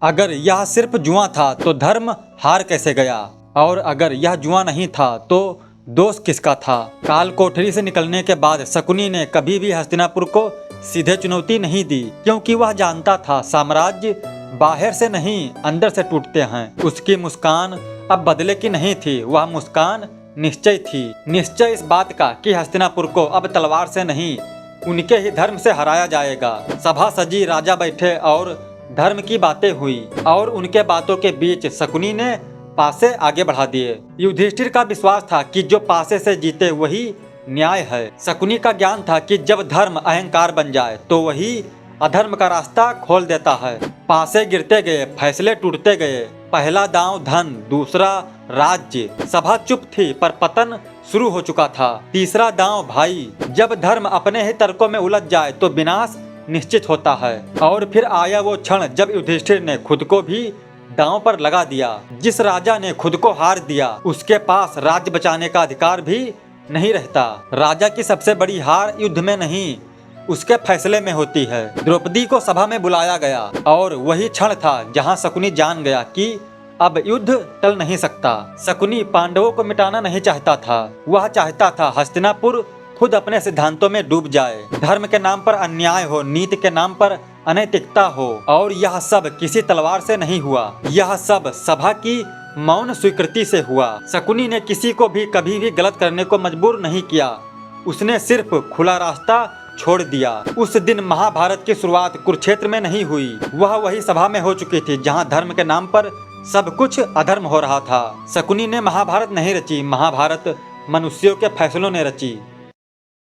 अगर यह सिर्फ जुआ था तो धर्म हार कैसे गया, और अगर यह जुआ नहीं था तो दोष किसका था। काल कोठरी से निकलने के बाद शकुनी ने कभी भी हस्तिनापुर को सीधे चुनौती नहीं दी, क्योंकि वह जानता था साम्राज्य बाहर से नहीं अंदर से टूटते हैं। उसकी मुस्कान अब बदले की नहीं थी, वह मुस्कान निश्चय थी। निश्चय इस बात का कि हस्तिनापुर को अब तलवार से नहीं उनके ही धर्म से हराया जाएगा। सभा सजी, राजा बैठे और धर्म की बातें हुई, और उनके बातों के बीच शकुनी ने पासे आगे बढ़ा दिए। युधिष्ठिर का विश्वास था कि जो पासे से जीते वही न्याय है। शकुनी का ज्ञान था कि जब धर्म अहंकार बन जाए तो वही अधर्म का रास्ता खोल देता है। पासे गिरते गए, फैसले टूटते गए। पहला दांव धन, दूसरा राज्य। सभा चुप थी पर पतन शुरू हो चुका था। तीसरा दांव भाई। जब धर्म अपने ही तर्कों में उलझ जाए तो विनाश निश्चित होता है। और फिर आया वो क्षण जब युधिष्ठिर ने खुद को भी दांव पर लगा दिया। जिस राजा ने खुद को हार दिया उसके पास राज्य बचाने का अधिकार भी नहीं रहता। राजा की सबसे बड़ी हार युद्ध में नहीं, उसके फैसले में होती है। द्रौपदी को सभा में बुलाया गया और वही क्षण था जहां शकुनी जान गया कि अब युद्ध टल नहीं सकता। शकुनी पांडवों को मिटाना नहीं चाहता था, वह चाहता था हस्तिनापुर खुद अपने सिद्धांतों में डूब जाए। धर्म के नाम पर अन्याय हो, नीति के नाम पर अनैतिकता हो, और यह सब किसी तलवार से नहीं हुआ, यह सब सभा की मौन स्वीकृति से हुआ। शकुनी ने किसी को भी कभी भी गलत करने को मजबूर नहीं किया, उसने सिर्फ खुला रास्ता छोड़ दिया। उस दिन महाभारत की शुरुआत कुरुक्षेत्र में नहीं हुई, वह वही सभा में हो चुकी थी जहां धर्म के नाम पर सब कुछ अधर्म हो रहा था। शकुनी ने महाभारत नहीं रची, महाभारत मनुष्यों के फैसलों ने रची।